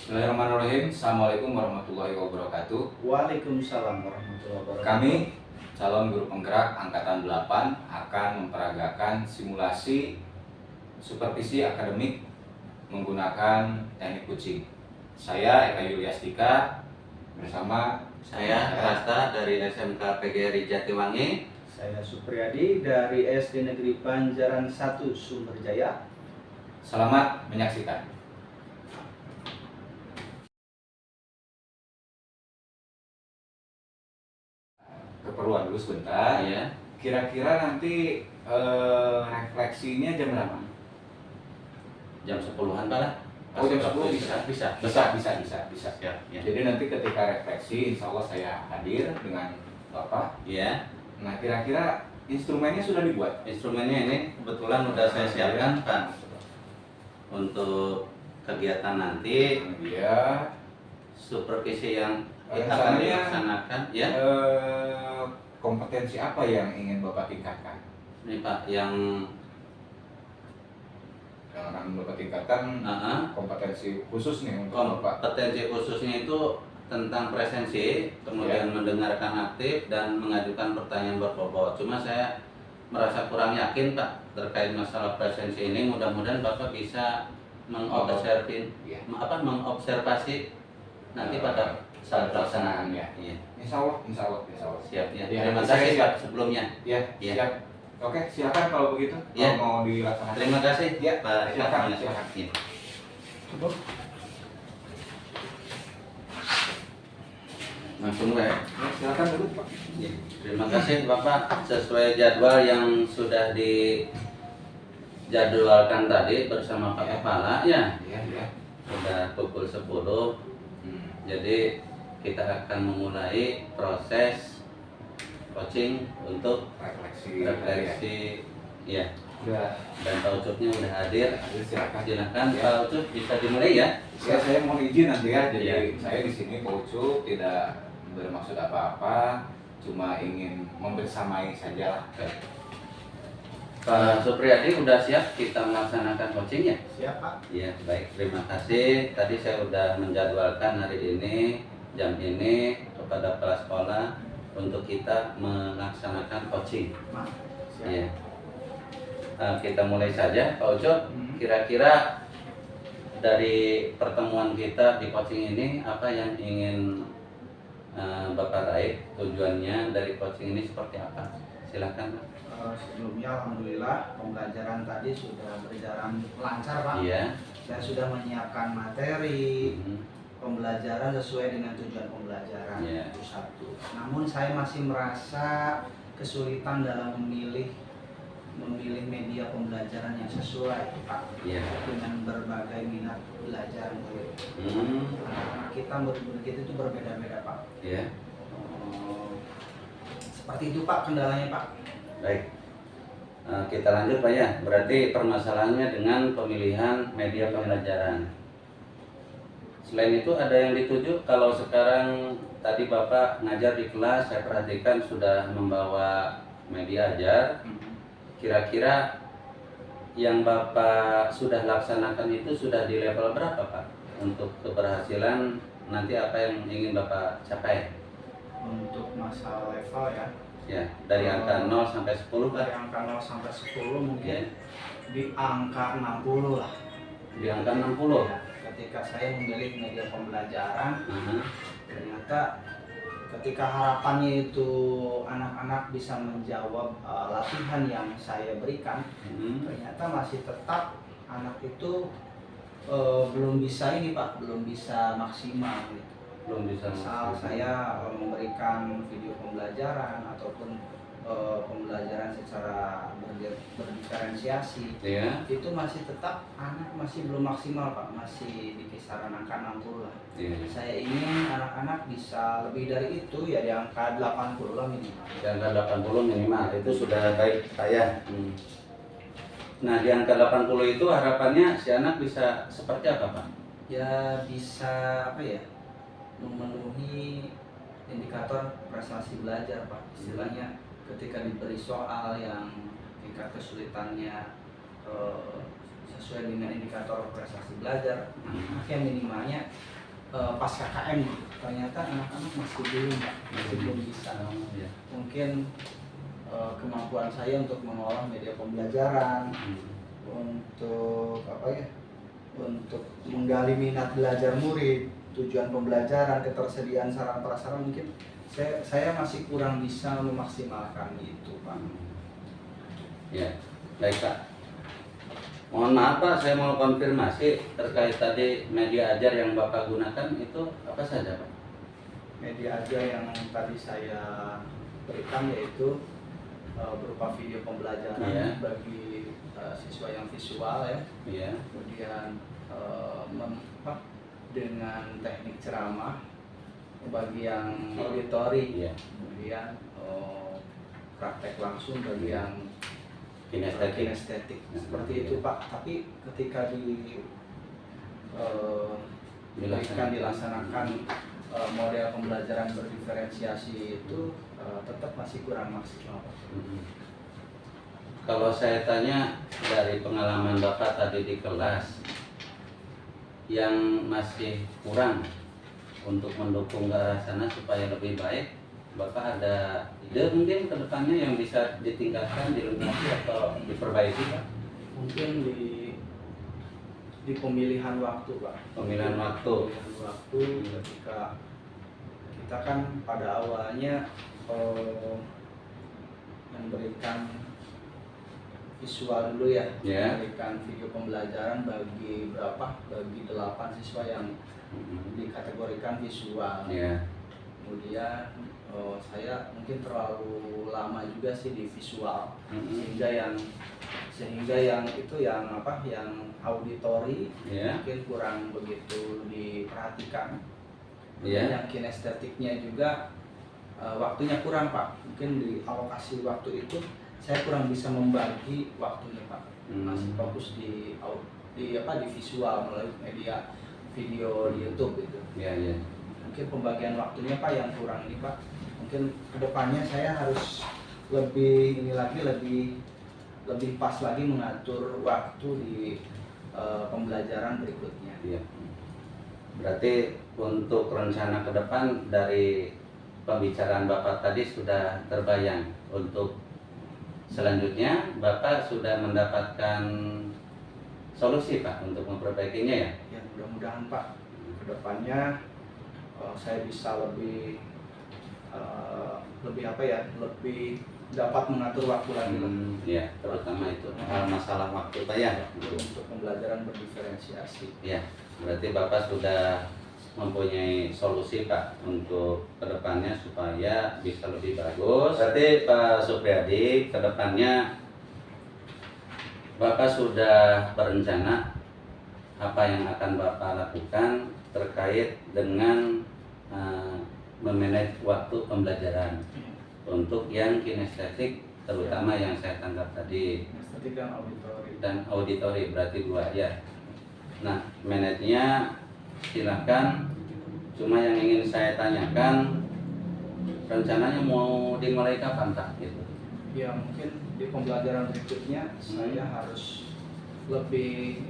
Bismillahirrahmanirrahim. Assalamualaikum warahmatullahi wabarakatuh. Waalaikumsalam warahmatullahi wabarakatuh. Kami calon guru penggerak angkatan 8 akan memperagakan simulasi supervisi akademik menggunakan teknik kucing. Saya Eka Yuliastika bersama Saya Rasta dari SMK PGRI Jatiwangi. Saya Supriyadi dari SD Negeri Banjaran 1 Sumberjaya. Selamat menyaksikan. Keperluan dulu sebentar. Ya. Kira-kira nanti refleksinya jam berapa? Jam 10-an Pak lah. Oh, jam 10 bisa. Ya. Jadi nanti ketika refleksi, insya Allah saya hadir dengan Bapak. Ya. Nah, kira-kira instrumennya sudah dibuat? Instrumennya ini kebetulan udah saya siapkan Pak. Untuk kegiatan nanti Iya. supervisi yang akan Rencananya, dilaksanakan ya. Kompetensi apa yang ingin Bapak tingkatkan? Ini Pak yang Yang akan Bapak tingkatkan kompetensi khusus nih untuk Bapak. kompetensi khususnya itu tentang presensi, kemudian mendengarkan aktif dan mengajukan pertanyaan berbobot. Cuma saya merasa kurang yakin Pak terkait masalah presensi ini. Mudah-mudahan Bapak bisa mengobservasi nanti pada saat pelaksanaan ya. Iya. Insya Allah. Siap ya. Ya, Terima saya kasih siap. Pak sebelumnya. Ya, Ya. siap. Oke, silakan kalau begitu. Ya. Kalau mau dilaksanakan. Terima kasih Ya, Pak. silakan. Ya. Langsung ya. Silakan dulu, Pak. Ya, terima kasih Bapak. Sesuai jadwal yang sudah dijadwalkan tadi bersama Pak Kepala ya. Iya. Sudah pukul 10. Jadi kita akan memulai proses coaching untuk refleksi ya. Ya. Dan Pak Ucupnya udah hadir. Silakan. Silakan Ya. Pak Ucup bisa dimulai ya. Ya, saya mohon izin nanti ya. Jadi Ya. saya di sini Pak Ucup tidak bermaksud apa-apa, cuma ingin membersamai saja. Pak Supriyadi udah siap kita melaksanakan coaching ya? Siap Pak. Iya, baik. Terima kasih. Tadi saya sudah menjadwalkan hari ini, jam ini kepada kepala sekolah untuk kita melaksanakan coaching. Siap. Iya. Kita mulai saja, Pak Ucup. Kira-kira dari pertemuan kita di coaching ini, apa yang ingin Bapak raih? Tujuannya dari coaching ini seperti apa? Silakan. Sebelumnya alhamdulillah pembelajaran tadi sudah berjalan lancar Pak. Iya. Saya sudah menyiapkan materi pembelajaran sesuai dengan tujuan pembelajaran. Iya. Itu satu. Namun saya masih merasa kesulitan dalam memilih media pembelajaran yang sesuai Pak. Iya. Dengan berbagai minat belajar murid. Anak-anak kita murid-murid kita itu berbeda-beda Pak. Iya. Seperti itu Pak kendalanya Pak. Baik. Kita lanjut Pak ya. Berarti permasalahannya dengan pemilihan media pembelajaran. Selain itu ada yang dituju. Kalau sekarang tadi Bapak ngajar di kelas, saya perhatikan sudah membawa media ajar. Kira-kira yang Bapak sudah laksanakan itu sudah di level berapa Pak? Untuk keberhasilan nanti apa yang ingin Bapak capai? Untuk masalah level ya. Ya, dari angka 0 sampai 10 Pak. Dari angka 0 sampai 10 mungkin Ya. di angka 60 lah. Di angka 60. Ya, ketika saya memilih media pembelajaran, ternyata ketika harapannya itu anak-anak bisa menjawab latihan yang saya berikan, ternyata masih tetap anak itu belum bisa ini Pak, belum bisa maksimal gitu. Belum bisa. Misal saya memberikan video pembelajaran ataupun pembelajaran secara berdiferensiasi, Ya. itu masih tetap anak masih belum maksimal Pak, masih di kisaran angka 60 lah. Ya. Saya ingin anak-anak bisa lebih dari itu ya, di angka 80 lah minimal. Di angka 80 minimal itu sudah baik saya. Nah, di angka 80 itu harapannya si anak bisa seperti apa Pak? Ya bisa apa ya, memenuhi indikator prestasi belajar Pak. Istilahnya ketika diberi soal yang tingkat kesulitannya sesuai dengan indikator prestasi belajar, yang minimalnya pas KKM ternyata anak-anak masih belum Pak, masih belum bisa. Mungkin kemampuan saya untuk mengolah media pembelajaran, untuk apa ya, untuk menggali minat belajar murid, tujuan pembelajaran, ketersediaan sarana prasarana, mungkin saya masih kurang bisa memaksimalkan itu Pak. Ya, baik Pak. Mohon maaf Pak, saya mau konfirmasi terkait tadi media ajar yang Bapak gunakan itu apa saja Pak? Media ajar yang tadi saya berikan yaitu berupa video pembelajaran bagi siswa yang visual ya, kemudian dengan teknik ceramah bagi yang auditori, kemudian praktek langsung bagi yang kinestetik. Seperti itu Pak. Tapi ketika dilaksanakan model pembelajaran berdiferensiasi itu tetap masih kurang maksimal. Kalau saya tanya dari pengalaman Bapak tadi di kelas, yang masih kurang untuk mendukung ke arah sana supaya lebih baik, Bapak ada ide mungkin ke depannya yang bisa ditingkatkan, dilunasi atau diperbaiki Pak? Mungkin di pemilihan waktu Pak. Pemilihan waktu ketika kita kan pada awalnya memberikan visual dulu ya, memberikan video pembelajaran bagi 8 siswa yang dikategorikan visual. Kemudian saya mungkin terlalu lama juga sih di visual, sehingga yang itu yang auditori mungkin kurang begitu diperhatikan. Yang kinestetiknya juga waktunya kurang Pak. Mungkin di alokasi waktu itu saya kurang bisa membagi waktunya Pak. Masih fokus di visual melalui media video di YouTube gitu. Mungkin pembagian waktunya Pak yang kurang ini Pak. Mungkin kedepannya saya harus lebih pas lagi mengatur waktu di pembelajaran berikutnya. Berarti untuk rencana ke depan dari pembicaraan Bapak tadi sudah terbayang. Untuk selanjutnya Bapak sudah mendapatkan solusi Pak untuk memperbaikinya ya? Ya mudah-mudahan Pak, kedepannya saya bisa lebih dapat mengatur waktu lagi. Terutama itu masalah waktu Pak ya. Untuk pembelajaran berdiferensiasi. Berarti Bapak sudah mempunyai solusi Pak untuk kedepannya supaya bisa lebih bagus. Berarti Pak Supriyadi, kedepannya Bapak sudah berencana apa yang akan Bapak lakukan terkait dengan memanage waktu pembelajaran untuk yang kinestetik, terutama yang saya tangkap tadi, kinestetik dan auditori berarti 2 ya. Nah, manajernya silakan. Cuma yang ingin saya tanyakan, rencananya mau dimulai kapan Pak? Gitu. Ya mungkin di pembelajaran berikutnya saya harus lebih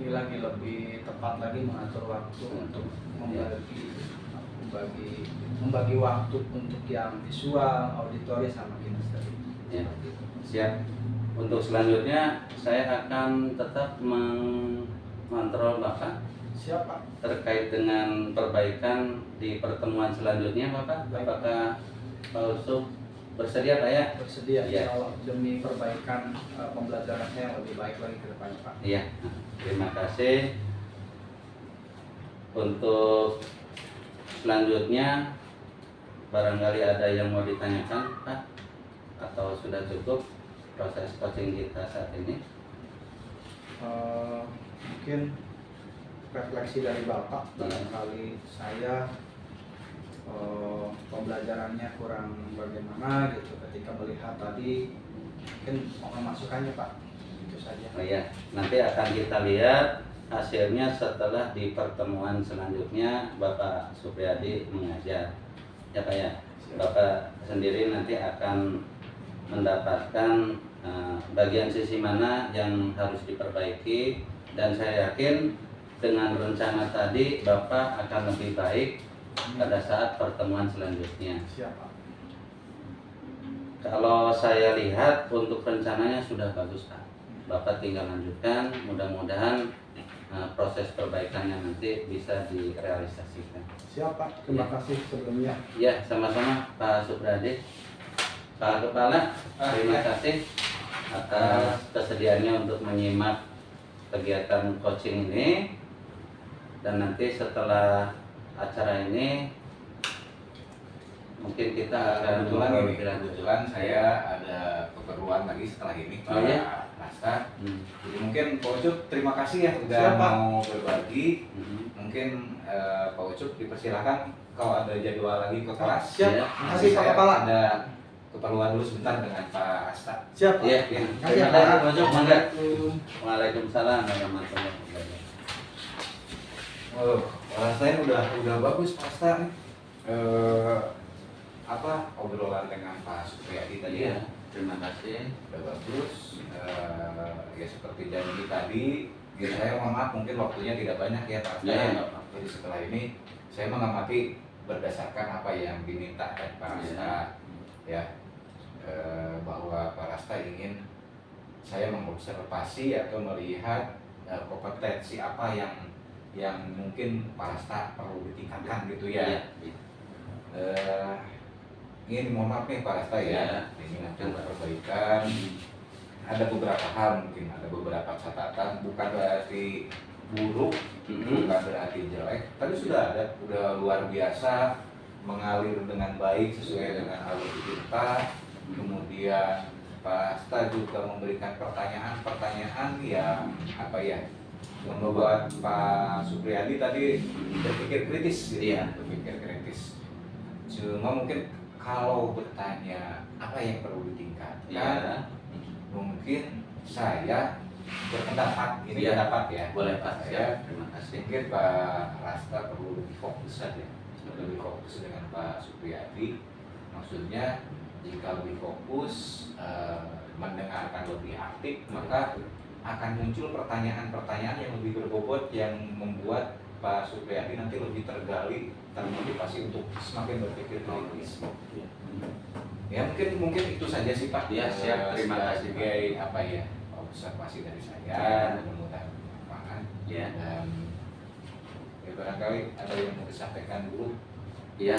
tepat lagi mengatur waktu untuk membagi waktu untuk yang visual, auditori sama kinestetik. Siap. Untuk selanjutnya saya akan tetap mengontrol Bapak. Siapa? Terkait dengan perbaikan di pertemuan selanjutnya Bapak. Apakah Pak Usuk bersedia Pak ya? Bersedia insya Allah, demi perbaikan pembelajarannya yang lebih baik lagi ke depannya Pak. Terima kasih. Untuk selanjutnya barangkali ada yang mau ditanyakan Pak, atau sudah cukup proses coaching kita saat ini? Mungkin refleksi dari Bapak, barangkali saya pembelajarannya kurang bagaimana gitu ketika melihat tadi, mungkin mohon masukannya Pak, itu saja. Nanti akan kita lihat hasilnya setelah di pertemuan selanjutnya Bapak Supriyadi mengajar ya Pak ya. Bapak sendiri nanti akan mendapatkan bagian sisi mana yang harus diperbaiki, dan saya yakin dengan rencana tadi Bapak akan lebih baik pada saat pertemuan selanjutnya. Siapa? Kalau saya lihat untuk rencananya sudah bagus Pak. Bapak tinggal lanjutkan, mudah-mudahan proses perbaikannya nanti bisa direalisasikan. Siapa? Terima kasih sebelumnya. Ya, sama-sama Pak Supradi. Pak Kepala, terima kasih atas kesediaannya untuk menyimak kegiatan coaching ini. Dan nanti setelah acara ini mungkin kita akan kebetulan saya ada keperluan lagi setelah ini Pak Rasta. Jadi mungkin Pak Ucup terima kasih ya udah mau berbagi. Mungkin Pak Ucup dipersilakan kalau ada jadwal lagi ke kelas. Siap. Ya. Kasih Pak Kepala. Ada keperluan dulu sebentar dengan Pak Rasta. Siap. Ya, terima kasih Pak Ucup. Waalaikumsalam warahmatullahi wabarakatuh. Rasanya udah bagus Pak Rasta nih. Obrolan dengan Pak Supriyadi tadi ya. Terima kasih. Udah bagus. Ya seperti janji tadi, ya saya mohon maaf mungkin waktunya tidak banyak ya Pak Rasta. Ya. Jadi setelah ini saya mengamati berdasarkan apa yang diminta dari Pak Rasta. Ya, bahwa Pak Rasta ingin saya mengobservasi atau melihat kompetensi apa yang mungkin Pak Rasta perlu ditingkatkan gitu ya. Ini mohon maaf nih Pak Rasta ya. Ini untuk perbaikan. Ada beberapa hal mungkin, ada beberapa catatan, bukan berarti buruk, bukan berarti jelek, tapi sudah luar biasa, mengalir dengan baik sesuai dengan alur kita. Kemudian Pak Rasta juga memberikan pertanyaan yang membuat Pak Supriyadi tadi berpikir kritis gitu ya, berpikir kritis. Cuma mungkin kalau bertanya apa yang perlu ditingkatkan, mungkin saya berpendapat, ini pendapat ya. Boleh Pak. Saya Terima kasih. mungkin Pak Rasta perlu lebih fokus saja, lebih fokus dengan Pak Supriyadi. Maksudnya jika lebih fokus, mendengarkan lebih aktif, maka akan muncul pertanyaan-pertanyaan yang lebih berbobot yang membuat Pak Supriyadi nanti lebih termotivasi untuk semakin berpikir kritis. Ya mungkin itu saja sih Pak. Ya, siap. Terima kasih sebagai observasi dari saya, mudah-mudahan bermanfaat. Ya. Dan ya barangkali ada yang mau disampaikan dulu. Iya.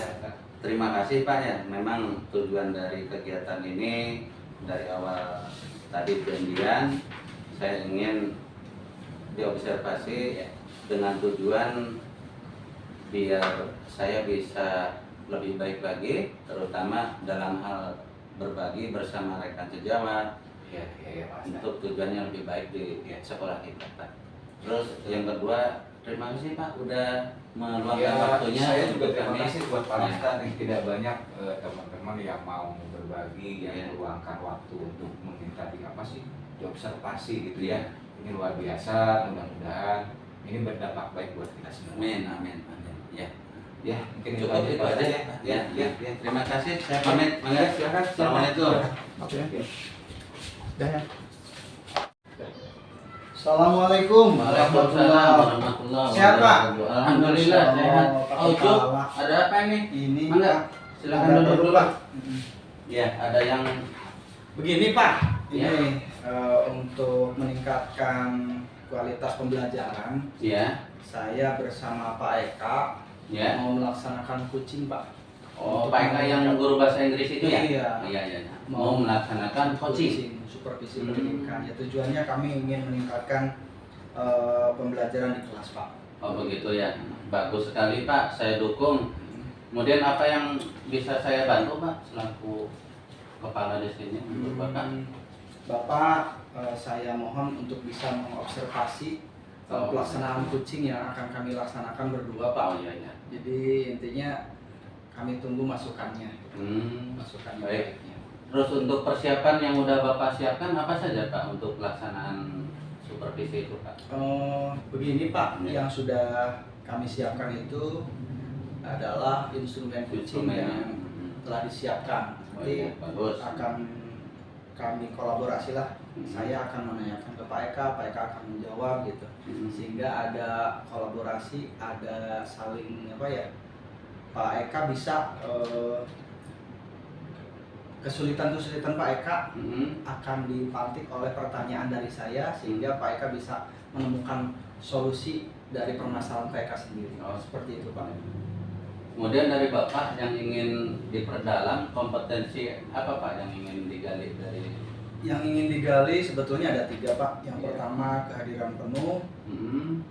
Terima kasih Pak ya. Memang tujuan dari kegiatan ini dari awal tadi janjian saya ingin diobservasi dengan tujuan biar saya bisa lebih baik lagi, terutama dalam hal berbagi bersama rekan sejawat. Ya, Pak. Untuk tujuannya lebih baik di sekolah kita Pak. Terus yang kedua, terima kasih Pak udah meluangkan waktunya. Saya juga untuk terima kami. kasih buat Pak Rasta nih, tidak banyak teman-teman yang mau berbagi, yang meluangkan waktu untuk meminta diobservasi gitu ya. Ini luar biasa, mudah-mudahan ini berdampak baik buat kita semua. Amin. Ya, Mungkin cukup itu aja ya. Ya. Terima kasih. Saya pamit. Mangga. Silakan. Assalamualaikum. Oke. Dah ya. Assalamualaikum Waalaikumsalam warahmatullahi Sehat, Pak? wabarakatuh. Alhamdulillah sehat. Pak Ucup, Kepala. ada apa ini? Ini Mangga. Pak, Silakan ada duduk perlu, dulu. Pak. Ya, ada yang Begini Pak, ini Ya. untuk meningkatkan kualitas pembelajaran, saya bersama Pak Eka mau melaksanakan coaching Pak. Oh, Untuk Pak Eka yang guru bahasa Inggris itu ya? Iya. Iya. Mau melaksanakan coaching. Supervisi pendidikan. Ya tujuannya kami ingin meningkatkan pembelajaran di kelas Pak. Oh begitu ya, bagus sekali Pak, saya dukung. Kemudian apa yang bisa saya bantu Pak selaku kepala di sini untuk Bapak? Bapak, saya mohon untuk bisa mengobservasi pelaksanaan coaching yang akan kami laksanakan berdua Pak. Oh iya. Jadi intinya kami tunggu masukannya. Masukannya. Baik. baiknya. Terus untuk persiapan yang udah Bapak siapkan apa saja Pak untuk pelaksanaan supervisi itu Pak? Begini Pak, yang sudah kami siapkan itu adalah instrumen coaching yang telah disiapkan. Oh iya, bagus. Akan kami kolaborasi lah. Saya akan menanyakan ke Pak Eka akan menjawab gitu. Sehingga ada kolaborasi, ada saling apa ya? Pak Eka bisa kesulitan-kesulitan Pak Eka akan dipantik oleh pertanyaan dari saya, sehingga Pak Eka bisa menemukan solusi dari permasalahan Pak Eka sendiri. Seperti itu Pak. Kemudian dari Bapak yang ingin diperdalam kompetensi apa Pak yang ingin digali dari? Yang ingin digali sebetulnya ada 3 Pak. Yang pertama kehadiran penuh,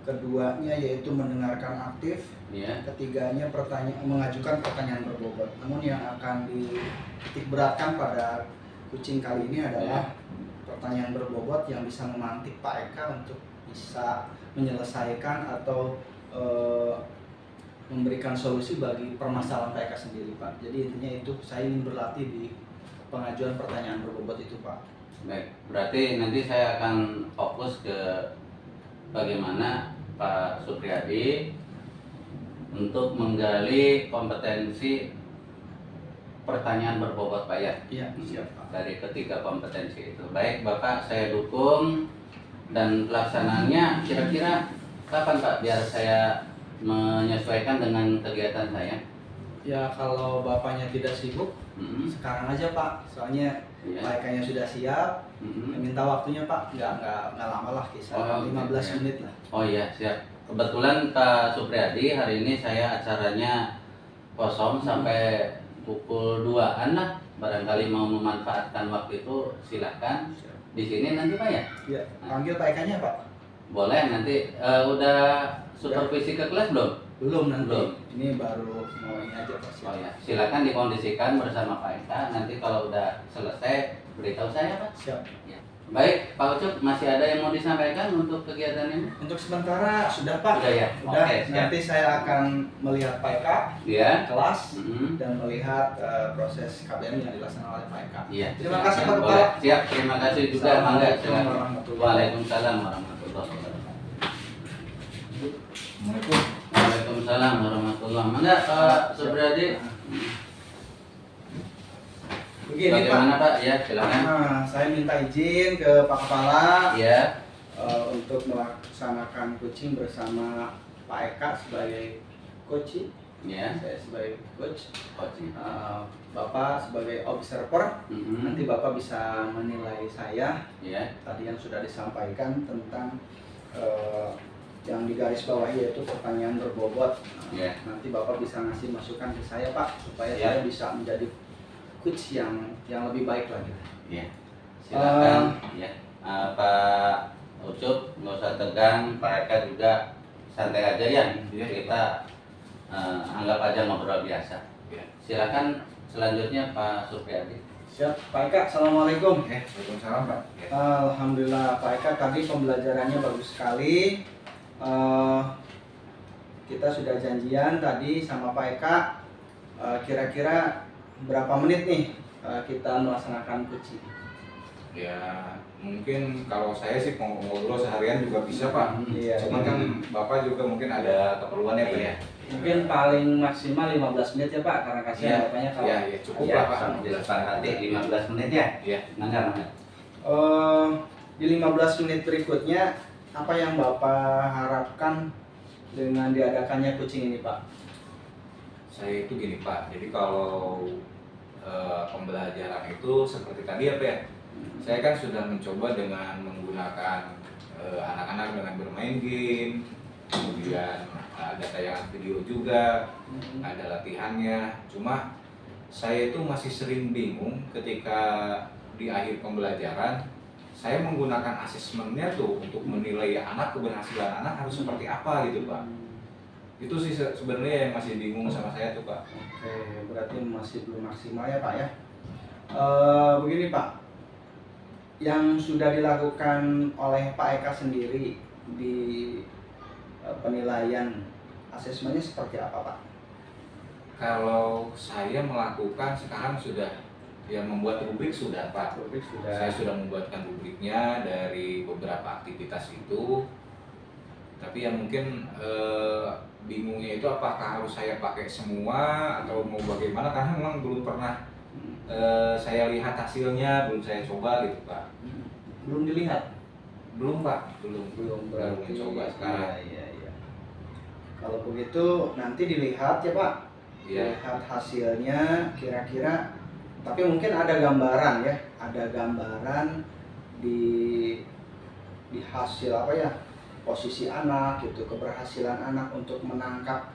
keduanya yaitu mendengarkan aktif, ketiganya mengajukan pertanyaan berbobot. Namun yang akan dititik beratkan pada kucing kali ini adalah pertanyaan berbobot yang bisa memantik Pak Eka untuk bisa menyelesaikan atau memberikan solusi bagi permasalahan Pak Eka sendiri Pak. Jadi intinya itu saya ingin berlatih di pengajuan pertanyaan berbobot itu Pak. Baik, berarti nanti saya akan fokus ke bagaimana Pak Supriyadi untuk menggali kompetensi pertanyaan berbobot Pak ya. Iya, siap Pak. Dari ketiga kompetensi itu. Baik Bapak, saya dukung. Dan pelaksanaannya kira-kira kapan Pak biar saya menyesuaikan dengan kegiatan saya? Ya kalau Bapaknya tidak sibuk, sekarang aja Pak. Soalnya Pak Eka-nya sudah siap. Minta waktunya Pak, nggak lama lah, kisah 15 menit lah. Oh iya, siap. Kebetulan Pak Supriyadi hari ini saya acaranya kosong sampai pukul 2-an lah. Barangkali mau memanfaatkan waktu itu silahkan. Di sini nanti Pak ya? Iya, panggil Pak Eka-nya Pak. Boleh nanti. Udah supervisi ke kelas belum? Belum nanti. Belum. Ini baru mau ini aja Pak. Oh ya, silakan dikondisikan bersama Pak Eka. Nanti kalau udah selesai beritahu saya Pak. Siap. Ya. Baik, Pak Ucup, masih ada yang mau disampaikan untuk kegiatan ini? Untuk sementara sudah Pak. Sudah ya. Udah. Oke, siap. Nanti saya akan melihat Pak Eka Iya. kelas dan melihat proses KBM yang dilaksanakan oleh Pak Eka. Iya. Terima kasih Pak Boleh. Kepala. Siap, terima kasih juga. Mangga, Assalamualaikum silakan. warahmatullahi Waalaikumsalam warahmatullahi wabarakatuh. Waalaikumsalam warahmatullahi wabarakatuh. Mangga, Pak Supriyadi. Begini Bagaimana Pak. Pak? Ya, silakan. Nah, saya minta izin ke Pak Kepala Iya. untuk melaksanakan coaching bersama Pak Eka sebagai coach. Iya. Saya sebagai coach. Coaching. Bapak sebagai observer. Mhm. Nanti Bapak bisa menilai saya. Iya. Tadi yang sudah disampaikan tentang yang digaris bawahi yaitu pertanyaan berbobot. Iya. Nanti Bapak bisa ngasih masukan ke saya Pak supaya Iya. saya bisa menjadi coach yang lebih baik lagi. Iya. Silakan. Ya. Pak Ucup nggak usah tegang, Pak Eka juga santai aja ya. Iya. Kita anggap aja ngobrol biasa. Iya. Silakan selanjutnya Pak Supriyadi. Siap, Pak Eka. Assalamualaikum. Waalaikumsalam Pak. Ya. Alhamdulillah Pak Eka, tadi pembelajarannya bagus sekali. Kita sudah janjian tadi sama Pak Eka. Kira-kira berapa menit nih kita melaksanakan coaching? Ya mungkin kalau saya sih mau ngobrol seharian juga bisa Pak. Iya. Cuman kan Bapak juga mungkin ada keperluan ya Pak ya. Mungkin paling maksimal 15 menit ya Pak, karena kasihan Iya. Bapaknya kalau Iya, cukup Ya, lah Pak. sama disepakati 15 menit ya. Iya. Mangga. Di 15 menit berikutnya apa yang Bapak harapkan dengan diadakannya coaching ini Pak? Saya itu gini Pak, jadi kalau pembelajaran itu seperti tadi apa ya? Saya kan sudah mencoba dengan menggunakan anak-anak dengan bermain game, kemudian ada tayangan video juga, ada latihannya. Cuma saya itu masih sering bingung ketika di akhir pembelajaran saya menggunakan asesmennya tuh untuk menilai anak, keberhasilan anak harus seperti apa gitu Pak. Itu sih sebenarnya yang masih bingung sama saya tuh Pak. Oke, berarti masih belum maksimal ya Pak ya. Begini Pak, yang sudah dilakukan oleh Pak Eka sendiri di penilaian asesmennya seperti apa Pak? Kalau saya melakukan sekarang sudah ya membuat rubrik sudah Pak. Rubrik Saya sudah membuatkan rubriknya dari beberapa aktivitas itu. Tapi yang mungkin bingungnya itu apakah harus saya pakai semua atau mau bagaimana, karena memang belum pernah Saya lihat hasilnya, belum saya coba gitu Pak. Belum dilihat? Belum Pak, belum baru berarti mencoba sekarang. iya. Kalau begitu nanti dilihat ya Pak. Iya. Lihat hasilnya kira-kira, tapi mungkin ada gambaran ya, ada gambaran di hasil apa ya, posisi anak gitu, keberhasilan anak untuk menangkap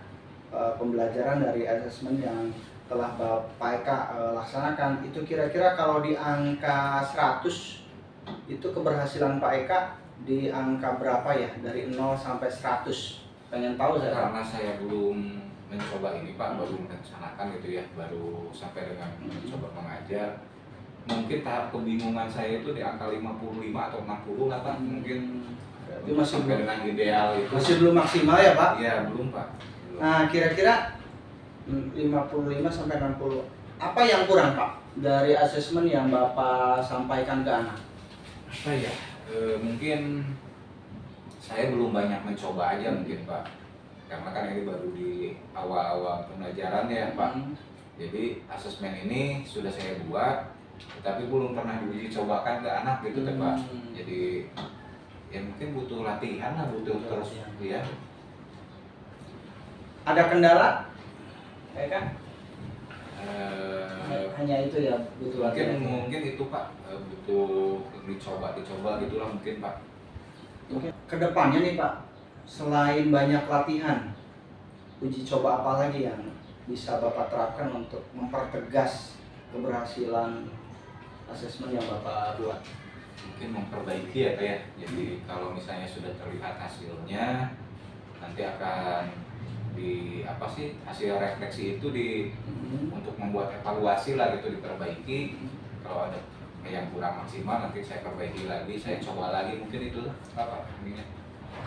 pembelajaran dari asesmen yang telah Pak Eka laksanakan. Itu kira-kira kalau di angka 100 itu keberhasilan Pak Eka di angka berapa ya, dari 0 sampai 100? Pengen tahu saya. Karena saya belum mencoba ini Pak, baru merencanakan gitu ya, baru sampai dengan mencoba mengajar. Mungkin tahap kebingungan saya itu di angka 55 atau 60 lah Pak, mungkin. Itu masih sampai belum, dengan ideal itu. masih belum maksimal ya Pak? Iya, belum Pak. Belum. Nah, kira-kira 55 sampai 60. Apa yang kurang Pak dari asesmen yang Bapak sampaikan ke anak? Apa ya? Mungkin saya belum banyak mencoba aja mungkin Pak. Karena kan ini baru di awal-awal pembelajaran ya Pak. Jadi asesmen ini sudah saya buat, tetapi belum pernah diuji cobakan ke anak gitu Pak. Jadi ya mungkin butuh latihan lah, butuh terus ya. Ada kendala? Ya kan? Hanya itu ya, butuh latihan. Mungkin itu Pak, butuh dicoba gitulah mungkin Pak. Mungkin kedepannya nih Pak, selain banyak latihan, uji coba apa lagi yang bisa Bapak terapkan untuk mempertegas keberhasilan asesmen yang Bapak buat? Mungkin memperbaiki ya Pak ya. Jadi kalau misalnya sudah terlihat hasilnya, nanti akan di apa sih, hasil refleksi itu untuk membuat evaluasi lah gitu, diperbaiki. Kalau ada yang kurang maksimal nanti saya perbaiki lagi, saya coba lagi, mungkin itu apa ininya.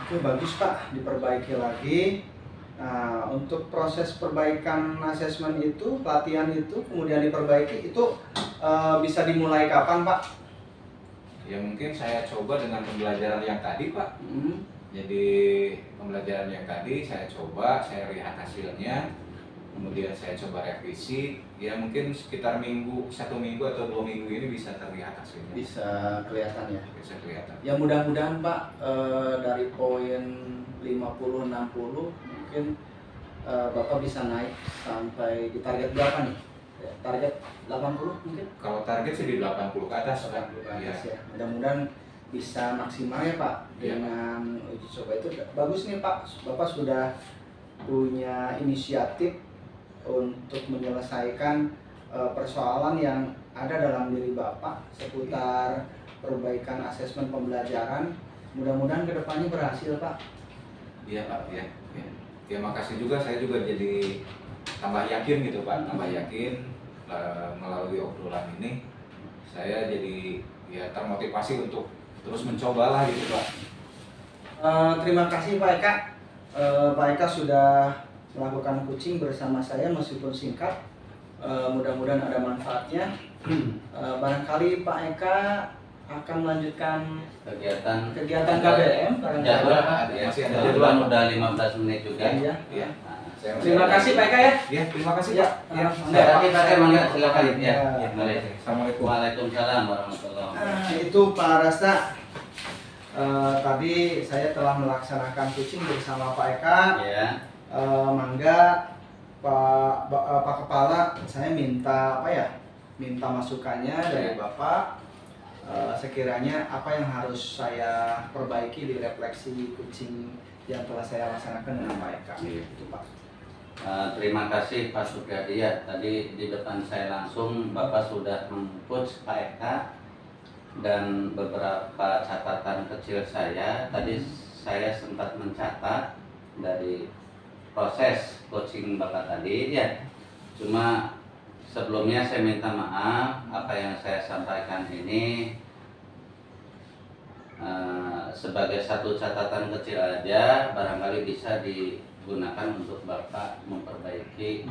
Oke, bagus Pak, diperbaiki lagi. Nah, untuk proses perbaikan asesmen itu, pelatihan itu, kemudian diperbaiki itu bisa dimulai kapan Pak? Ya mungkin saya coba dengan pembelajaran yang tadi Pak. Jadi pembelajaran yang tadi saya coba, saya lihat hasilnya, kemudian saya coba revisi. Ya mungkin sekitar 1 minggu atau 2 minggu ini bisa terlihat hasilnya. Bisa kelihatan ya? Bisa kelihatan. Ya mudah-mudahan Pak, dari poin 50-60 mungkin Bapak bisa naik sampai di target berapa nih? Target 80 mungkin? Kalau target sih di 80 ke atas Pak. 80 ke atas ya. Mudah-mudahan bisa maksimal ya Pak dengan uji coba itu. Bagus nih Pak, Bapak sudah punya inisiatif untuk menyelesaikan persoalan yang ada dalam diri Bapak seputar perbaikan asesmen pembelajaran. Mudah-mudahan kedepannya berhasil Pak. Iya Pak, ya. Ya makasih juga, saya juga jadi tambah yakin gitu Pak, tambah yakin melalui obrolan ini. Saya jadi ya termotivasi untuk terus mencoba lah gitu Pak. Terima kasih Pak Eka. Pak Eka sudah melakukan coaching bersama saya meskipun singkat. Mudah-mudahan ada manfaatnya. Barangkali Pak Eka akan melanjutkan kegiatan KBM. Jadwal Masih ada jadwal udah 15 menit juga. Iya. Iya. Terima kasih Pak Eka ya. Ya, terima kasih Ya. Pak. Ya. Pakai mangga silakan ya. Ya. Assalamualaikum. Waalaikumsalam warahmatullahi wabarakatuh. Itu Pak Rasta. Tadi saya telah melaksanakan coaching bersama Pak Eka. Ya. Mangga Pak Kepala, saya minta apa ya? Minta masukannya dari Bapak. Sekiranya apa yang harus saya perbaiki di refleksi coaching yang telah saya laksanakan dengan Pak Eka. Itu Pak. Terima kasih Pak Supriyadi ya. Tadi di depan saya langsung Bapak sudah meng-coach Pak Eka dan beberapa catatan kecil saya. Tadi saya sempat mencatat dari proses coaching Bapak tadi ya. Cuma sebelumnya saya minta maaf, apa yang saya sampaikan ini sebagai satu catatan kecil aja, barangkali bisa digunakan untuk Bapak memperbaiki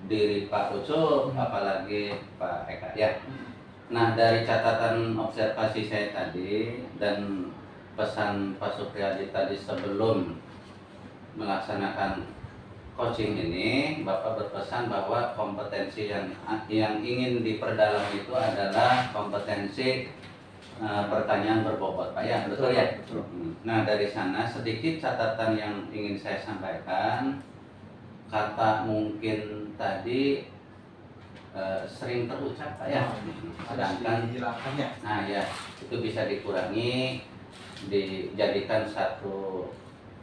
diri Pak Ucup, apalagi Pak Eka ya. Nah, dari catatan observasi saya tadi dan pesan Pak Supriyadi tadi sebelum melaksanakan coaching ini Bapak berpesan bahwa kompetensi yang ingin diperdalam itu adalah kompetensi pertanyaan berbobot, Pak ya, betul ya? Betul. Nah, dari sana sedikit catatan yang ingin saya sampaikan. Kata mungkin tadi sering terucap, Pak ya. Sedangkan dihilangkan ya. nah ya, itu bisa dikurangi, dijadikan satu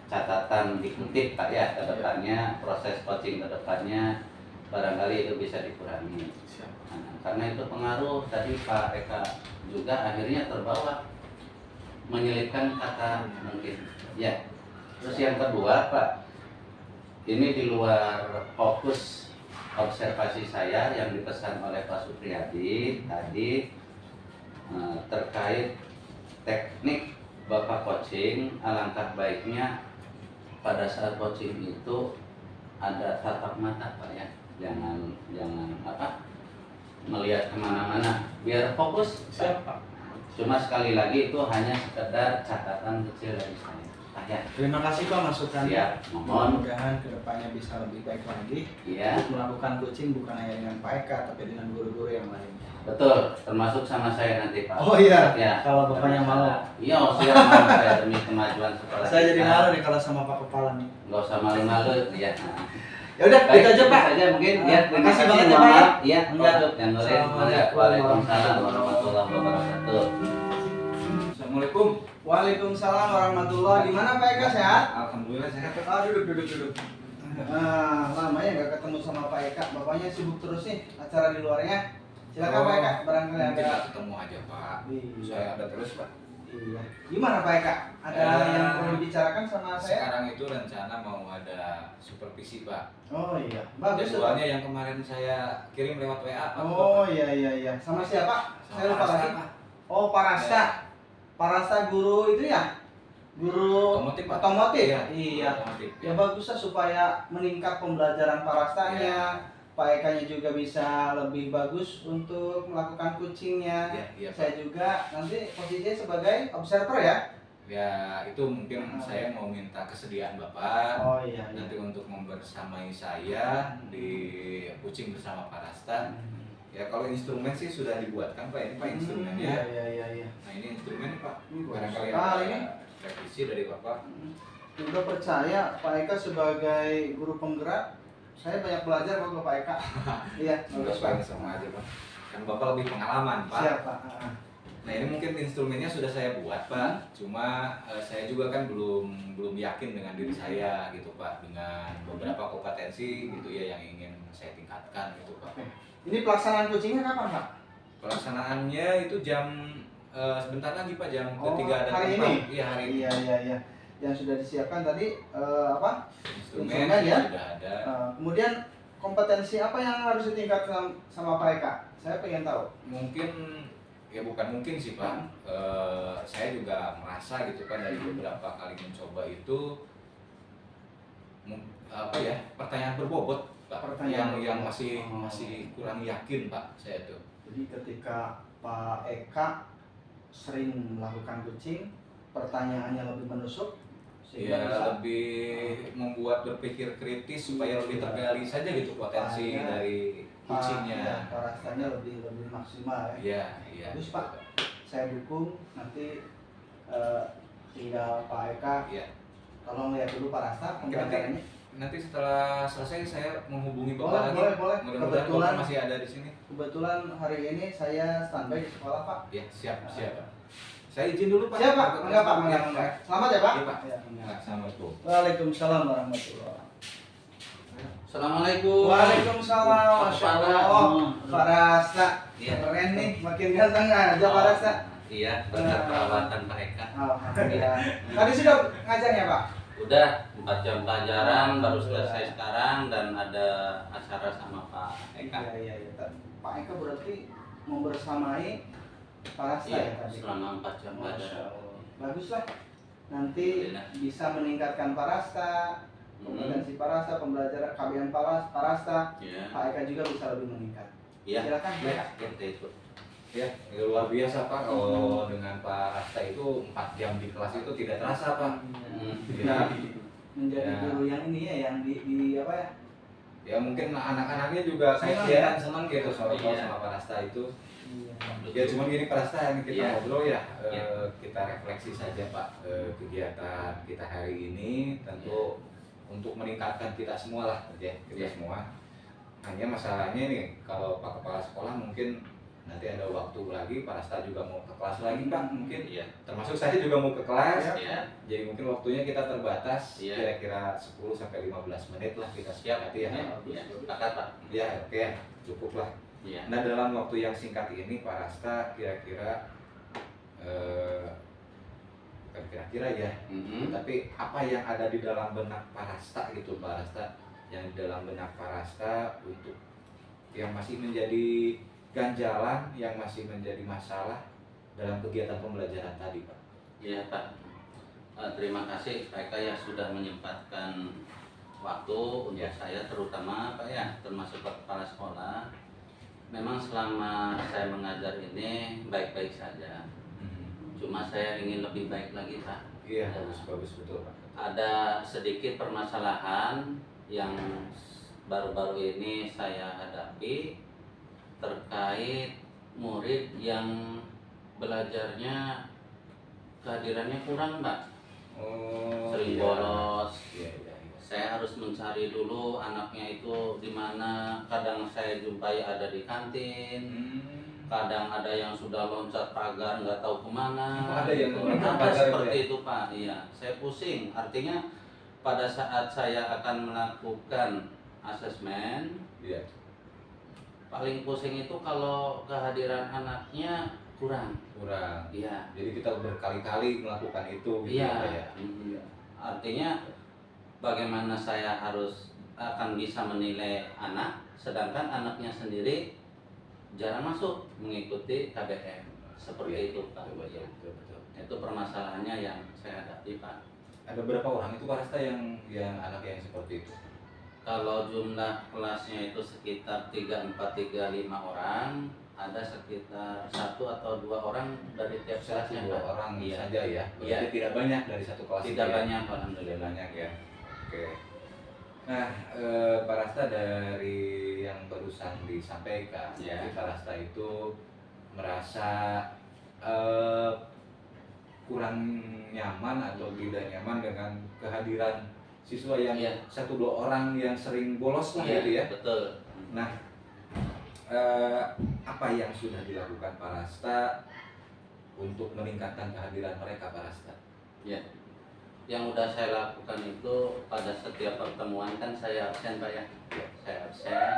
catatan dikutip, Pak ya, ke depannya, proses coaching ke depannya barangkali itu bisa dikurangi. Nah, karena itu pengaruh tadi Pak Eka juga akhirnya terbawa menyelipkan kata mungkin. Ya. Terus yang kedua, Pak, ini di luar fokus observasi saya yang dipesan oleh Pak Supriyadi tadi terkait teknik Bapak coaching. Alangkah baiknya pada saat coaching itu ada tatap mata, Pak ya, jangan melihat kemana-mana, biar fokus. Siap, Pak. Cuma sekali lagi itu hanya sekedar catatan kecil dari saya, Pak ya. Terima kasih Pak masukannya. Siap, mohon. Mudah-mudahan kedepannya bisa lebih baik lagi. Iya, Untuk melakukan coaching bukan hanya dengan Pak Eka, tapi dengan guru-guru yang lain. betul, termasuk sama saya nanti, Pak. Oh iya, Ya, kalau bapaknya mau. Iya, siap mau saya demi kemajuan sekolah. Saya jadi kita. malu nih kalau sama Pak Kepala nih. Nggak usah malu-malu, ya. Ya udah, Baik, kita aja Pak. saja mungkin. Ya, terima Makasih banget ya, mohon Pak, ya. maaf. Iya, Enggak. untuk yang nurin. Assalamualaikum Waalaikumsalam warahmatullahi wabarakatuh. Assalamualaikum. Waalaikumsalam warahmatullahi. Gimana Pak Eka, sehat? Alhamdulillah sehat. Ah, duduk. Lamanya nggak ketemu sama Pak Eka. Bapaknya sibuk terus nih acara di luarnya. Silakan Pak Eka, barangkali Mungkin ada. ketemu aja Pak. Iya. Saya ada terus Pak. Iya. Gimana Pak Eka? Ada yang perlu dibicarakan sama saya? Sekarang itu rencana mau ada supervisi Pak. Oh iya, bagus tuh. Jadwalnya yang kemarin saya kirim lewat WA Pak. Oh iya. Sama siapa? Sama Saya lupa Pak lagi. Rasta, Pak. Oh, Pak Rasta. Ya. Pak Rasta guru itu ya? Guru Otomotif, Pak. otomotif? Iya. Iya. Otomotif. Ya bagus lah supaya meningkat pembelajaran Pak Rastanya. Pak Ekanya juga bisa lebih bagus untuk melakukan coachingnya. Iya, Pak. Saya juga nanti posisinya sebagai observer ya. Ya, itu mungkin saya mau minta kesediaan Bapak. Oh iya. Nanti untuk membersamai saya di coaching bersama Pak Rasta. Ya kalau instrumen sih sudah dibuatkan Pak, ini Pak instrumennya. Iya. Nah ini instrumen Pak. Ini bagus Barangkali sekali ada ini. revisi dari Bapak. Juga percaya Pak Eka sebagai guru penggerak. Saya banyak belajar kok ke Pak Eka. Iya, Enggak bagus Pak. Pak, sama aja Pak. Kan Bapak lebih pengalaman Pak. Siap Pak. Nah ini mungkin instrumennya sudah saya buat Pak. Cuma saya juga kan belum yakin dengan diri saya gitu Pak. Dengan beberapa kompetensi gitu ya yang ingin saya tingkatkan gitu Pak. Ini pelaksanaan coachingnya kapan Pak? Pelaksanaannya itu jam sebentar lagi Pak, jam Oh, ketiga dan hari keempat. ini? Iya hari ini. Iya. Yang sudah disiapkan tadi apa? Instrumen Instrumen ya? sudah ada. Kemudian kompetensi apa yang harus ditingkatkan sama Pak Eka? Saya pengen tahu. Mungkin ya bukan mungkin sih Pak. Saya juga merasa gitu kan dari beberapa kali mencoba itu apa ya, pertanyaan berbobot Pak. Pertanyaan yang berbobot. masih kurang yakin Pak saya tuh. Jadi ketika Pak Eka sering melakukan coaching, pertanyaannya lebih menusuk, sehingga Ya bisa lebih membuat berpikir kritis supaya lebih tergali saja gitu potensi Makanya, dari coachingnya. Pak Rastanya lebih maksimal ya. Iya. Bagus Pak, saya dukung. Nanti tinggal Pak Eka, Iya. tolong lihat dulu Pak Rasta pembelajarannya. Nanti setelah selesai saya menghubungi Boleh, Bapak lagi. boleh. Mudah-mudahan Kebetulan, Bapak masih ada di sini. kebetulan hari ini saya standby di sekolah Pak. Ya, siap. Saya izin dulu Pak. Siap Pak, enggak Pak, Ya, enggak. Selamat ya Pak. Iya, Pak. Ya, enggak. Assalamualaikum. Waalaikumsalam warahmatullahi wabarakatuh. Assalamualaikum. Waalaikumsalam, Masya Allah. Pak Rasta, Iya. keren nih, makin ganteng aja Pak Rasta. Iya, berkat perawatan Pak Eka. Alhamdulillah. Tadi sudah ngajarnya Pak? Udah 4 jam pelajaran baru selesai sekarang dan ada acara sama Pak Eka. Iya. Pak Eka berarti membersamai Pak Rasta ya Iya, tadi? selama 4 jam Masya pelajaran. Allah. Bagus lah. Nanti Alhamdulillah. bisa meningkatkan Pak Rasta, kompetensi Pak Rasta, pembelajaran KBM Pak Rasta. Iya. Pak Eka juga bisa lebih meningkat. Iya. Silakan Pak Eka. Kita ikut. Ya, luar biasa Pak. Kalau dengan Pak Rasta itu 4 jam di kelas itu tidak terasa Pak. Hmm. Ya, menjadi Ya. guru yang ini ya, yang di apa ya? Ya mungkin anak-anaknya juga Senang kasihan, ya? senang gitu soal Iya. sama Parasta itu. Iya. Ya cuman gini Parasta yang kita Iya. ngobrol ya, Iya. kita refleksi saja Pak, kegiatan kita hari ini tentu untuk meningkatkan kita semua lah, ya kita Iya. semua. Hanya masalahnya nih kalau Pak Kepala Sekolah mungkin nanti ada waktu lagi, Parasta juga mau ke kelas lagi Pak mungkin. Iya. Termasuk saya juga mau ke kelas. Iya. Jadi mungkin waktunya kita terbatas, Iya. kira-kira 10 sampai 15 menit lah kita sepakati ya. Iya. Sepakat Pak. Ya oke ya, cukup lah. Iya. Nah dalam waktu yang singkat ini Pak Rasta kira-kira bukan kira-kira ya, tapi apa yang ada di dalam benak Pak Rasta gitu Pak Rasta, yang di dalam benak Pak Rasta untuk yang masih menjadi ganjalan, yang masih menjadi masalah dalam kegiatan pembelajaran tadi Pak. Iya Pak. Terima kasih Pak Eka ya sudah menyempatkan waktu untuk Ya. saya terutama Pak ya, termasuk Pak Kepala Sekolah. Memang selama saya mengajar ini baik-baik saja. Cuma saya ingin lebih baik lagi Pak. Iya bagus betul Pak. Ada sedikit permasalahan yang baru-baru ini saya hadapi terkait murid yang belajarnya kehadirannya kurang Pak. Oh, Sering iya. bolos. Iya, iya, iya. Saya harus mencari dulu anaknya itu di mana. Kadang saya jumpai ada di kantin, kadang ada yang sudah loncat pagar nggak tahu kemana. Ada yang gitu. loncat Ada pagar itu seperti ya? itu Pak. Iya, saya pusing. Artinya pada saat saya akan melakukan asesmen, Iya. paling pusing itu kalau kehadiran anaknya kurang. Kurang. Iya. Jadi kita berkali-kali melakukan itu gitu Iya. Pak, ya. Artinya bagaimana saya harus akan bisa menilai anak, sedangkan anaknya sendiri jarang masuk mengikuti KBM seperti Iya, itu Pak. betul, Ya. betul, betul. Itu permasalahannya yang saya hadapi Pak. Ada berapa orang itu Pak Rasta yang anak yang seperti itu? Kalau jumlah kelasnya itu sekitar 3, 4, 3, 5 orang, ada sekitar 1 atau 2 orang dari tiap kelasnya Dua Pak. orang Iya. saja ya. Berarti Iya. tidak banyak dari satu kelas. Tidak itu ya? banyak Tidak alhamdulillah. banyak ya. Oke. Nah, Pak Rasta dari yang barusan disampaikan, Ya. jadi Pak Rasta itu merasa kurang nyaman atau tidak nyaman dengan kehadiran siswa yang Iya. 1-2 orang yang sering bolos lah Iya, gitu ya. betul. Nah, apa yang sudah dilakukan Pak Rasta untuk meningkatkan kehadiran mereka Pak Rasta? Ya, yang udah saya lakukan itu pada setiap pertemuan kan saya absen Pak ya. Saya absen,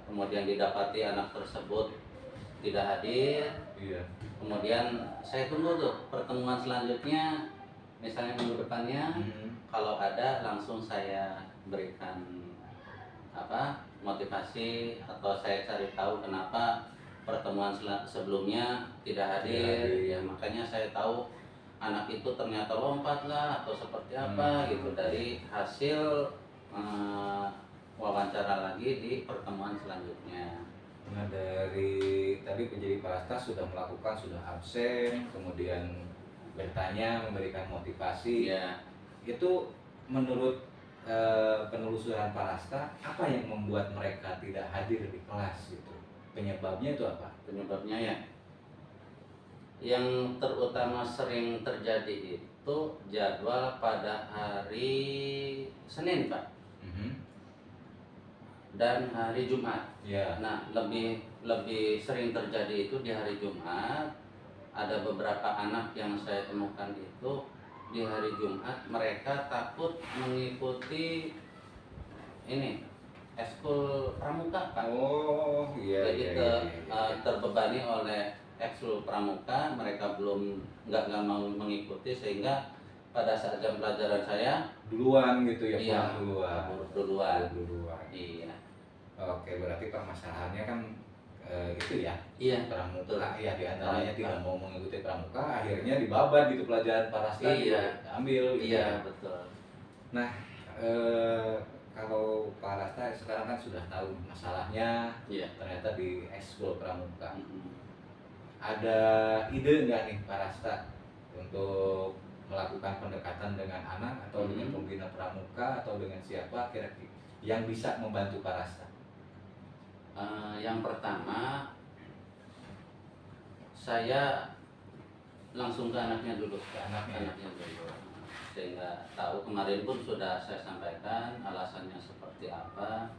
kemudian didapati anak tersebut tidak hadir, Iya. kemudian saya tunggu tuh pertemuan selanjutnya, misalnya minggu depannya, kalau ada langsung saya berikan motivasi atau saya cari tahu kenapa pertemuan sebelumnya tidak hadir. Ya makanya saya tahu anak itu ternyata lompat lah atau seperti apa gitu dari hasil wawancara lagi di pertemuan selanjutnya. Nah dari tadi penjadi Pak Rasta sudah melakukan, sudah absen, kemudian bertanya, memberikan motivasi. Ya, Itu menurut penelusuran Pak Rasta, apa yang membuat mereka tidak hadir di kelas gitu? Penyebabnya itu apa? penyebabnya ya. Yang terutama sering terjadi itu jadwal pada hari Senin Pak dan hari Jumat. Ya. Nah, lebih sering terjadi itu di hari Jumat. Ada beberapa anak yang saya temukan itu di hari Jumat mereka takut mengikuti ini ekskul pramuka Pak. Oh iya. Jadi terbebani oleh ekskul pramuka, mereka nggak mau mengikuti sehingga pada saat jam pelajaran saya duluan gitu ya, iya, pulang kabur duluan. Iya. Oke, berarti permasalahannya kan itu ya. Iya, Pramuka ya diantaranya Pramuka. tidak mau mengikuti pramuka, akhirnya dibabat gitu pelajaran Pak Rasta Iya. ambil gitu. Iya, betul. Nah, kalau Pak Rasta sekarang kan sudah tahu masalahnya, Iya. ternyata di ekskul pramuka. Mm-mm. Ada ide nggak nih Pak Rasta untuk melakukan melakukan pendekatan dengan anak atau dengan pembina pramuka atau dengan siapa kira-kira yang bisa membantu Pak Rasta? Yang pertama, saya langsung ke anaknya dulu, anaknya dulu, sehingga tahu. Kemarin pun sudah saya sampaikan alasannya seperti apa.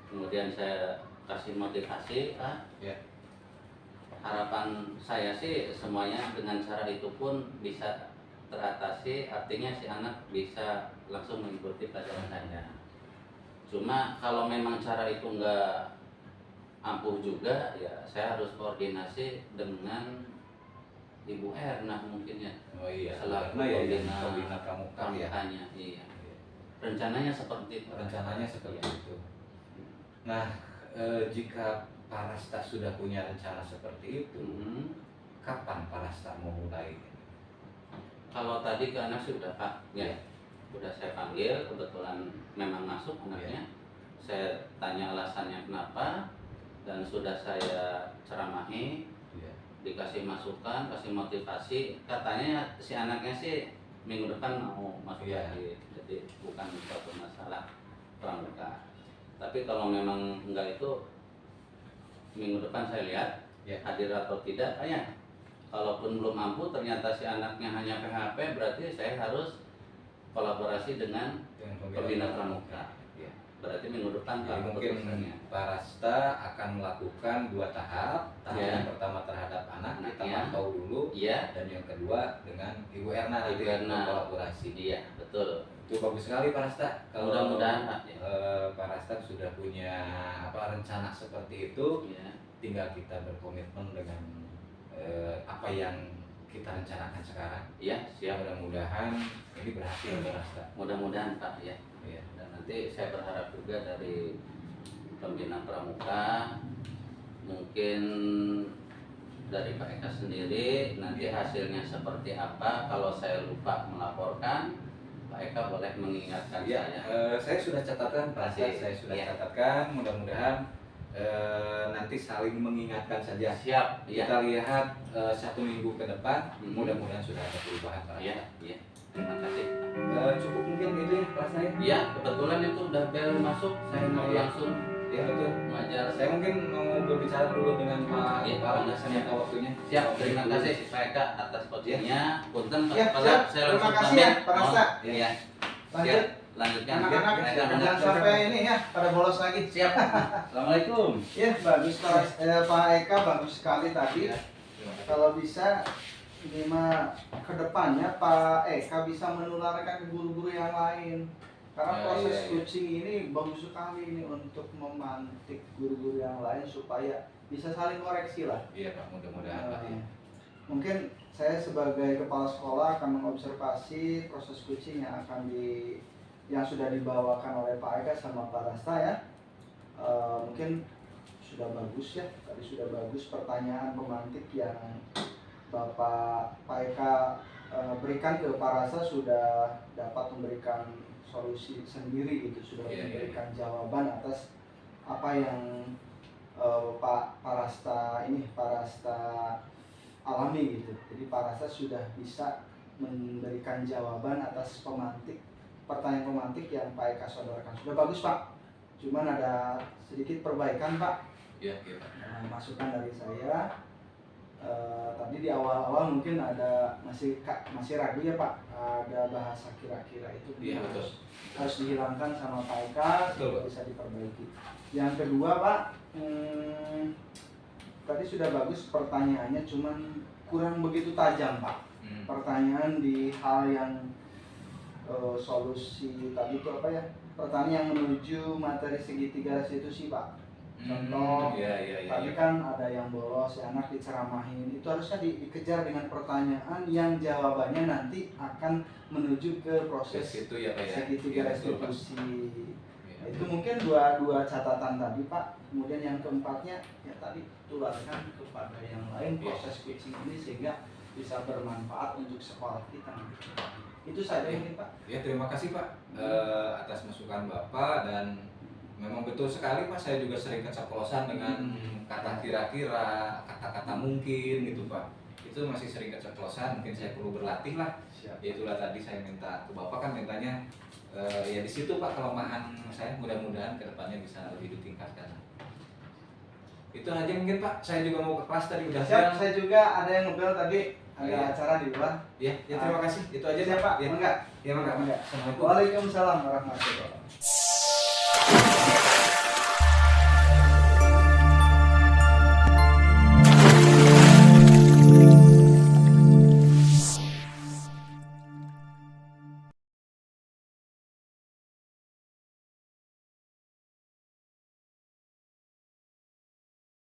Kemudian saya kasih motivasi, harapan saya sih semuanya dengan cara itu pun bisa teratasi, artinya si anak bisa langsung mengikuti pelajaran saya. Cuma kalau memang cara itu nggak ampuh juga, ya saya harus koordinasi dengan Ibu Erna mungkin ya. Oh iya, selaku pembina pramuka ya. Iya. Rencananya seperti itu. Rencananya seperti itu. Nah, jika Pak Rasta sudah punya rencana seperti itu, kapan Pak Rasta mau mulai? Kalau tadi ke anak sudah Pak, ya, udah saya panggil, kebetulan memang masuk anaknya. Saya tanya alasannya kenapa, dan sudah saya ceramahi, dikasih masukan, kasih motivasi. Katanya si anaknya sih minggu depan mau masuk lagi, jadi bukan suatu masalah pramuka. Tapi kalau memang enggak, itu minggu depan saya lihat hadir atau tidak. Kalaupun belum mampu, ternyata si anaknya hanya PHP, berarti saya harus kolaborasi dengan pembina pramuka. Berarti minggu depan mungkin Pak Rasta akan melakukan 2 tahap. Tahap yang pertama terhadap anak, kita pantau dulu, dan yang kedua dengan Ibu Erna kolaborasi. Iya, betul. Itu bagus sekali Pak Rasta. Kalau mudah-mudahan Pak Rasta sudah punya rencana seperti itu, tinggal kita berkomitmen dengan apa yang kita rencanakan sekarang. Iya, siap. Mudah-mudahan ini berhasil Pak Rasta. Mudah-mudahan Pak, ya. Dan nanti saya berharap juga dari pembina pramuka, mungkin dari Pak Eka sendiri, nanti hasilnya seperti apa. Kalau saya lupa melaporkan, Pak Eka boleh mengingatkan saya. Saya sudah catatkan Pak Rasta, saya sudah catatkan. Mudah-mudahan nanti saling mengingatkan saja. Siap. Kita lihat 1 minggu ke depan, mudah-mudahan sudah ada perubahan Pak Rasta. Iya. Terima kasih. Cukup mungkin itu ya Pak saya. Iya, kebetulan itu udah bel masuk. Saya mau langsung betul mengajar. Saya mungkin mau berbicara dulu dengan Pak Rasta minta waktunya. Siap. Terima kasih Pak Eka atas waktunya. Punten Pak. Saya terima kasih ya Pak Rasta. Iya. Lanjut. Lanjutkan. Anak-anak jangan sampai ini ya pada bolos lagi. Siap. Assalamualaikum. Ya, bagus Pak Eka, bagus sekali tadi. Kalau bisa ini mah kedepannya Pak Eka bisa menularkan ke guru-guru yang lain, karena proses coaching ini bagus sekali ini untuk memantik guru-guru yang lain supaya bisa saling koreksi lah. Iya Pak, mudah-mudahan Pak. Mungkin saya sebagai kepala sekolah akan mengobservasi proses coaching yang sudah dibawakan oleh Pak Eka sama Pak Rasta ya. Mungkin sudah bagus ya, tadi sudah bagus pertanyaan pemantik yang Bapak Pak Eka berikan ke Pak Rasta, sudah dapat memberikan solusi sendiri gitu, sudah memberikan jawaban atas apa yang Pak Rasta alami gitu. Jadi Pak Rasta sudah bisa memberikan jawaban atas pertanyaan pemantik yang Pak Eka sodorkan. Sudah bagus Pak, cuman ada sedikit perbaikan Pak. Iya. Masukan dari saya. Tadi di awal-awal mungkin masih ragu ya Pak, ada bahasa kira-kira itu harus dihilangkan sama Pak Eka supaya bisa diperbaiki. Yang kedua Pak, tadi sudah bagus pertanyaannya, cuman kurang begitu tajam Pak. Pertanyaan di hal yang solusi tadi itu apa ya? Pertanyaan yang menuju materi segitiga restitusi Pak. Contoh, tadi kan ada yang bolos, ya anak diceramahin, itu harusnya dikejar dengan pertanyaan yang jawabannya nanti akan menuju ke proses segitiga restitusi. Itu mungkin dua catatan tadi Pak. Kemudian yang keempatnya ya tadi tularkan kepada yang lain proses coaching ini sehingga bisa bermanfaat untuk sekolah kita. Itu saja mungkin Pak. Ya, terima kasih Pak atas masukan Bapak, dan memang betul sekali Pak, saya juga sering keceplosan dengan kata kira-kira, kata-kata mungkin gitu Pak. itu masih sering keceplosan, mungkin saya perlu berlatih lah. Siap. Itulah tadi saya minta ke Bapak kan mintanya ya di situ Pak kelemahan saya, mudah-mudahan kedepannya bisa lebih ditingkatkan. Itu aja mungkin Pak, saya juga mau ke kelas tadi udah Siap, saya juga ada yang ngebel tadi, ada Iya. acara di luar. Ya, terima kasih. Itu aja Siap, Pak. Ya, Enggak. ya, Pak. Enggak. Assalamualaikum. Waalaikumsalam warahmatullahi wabarakatuh.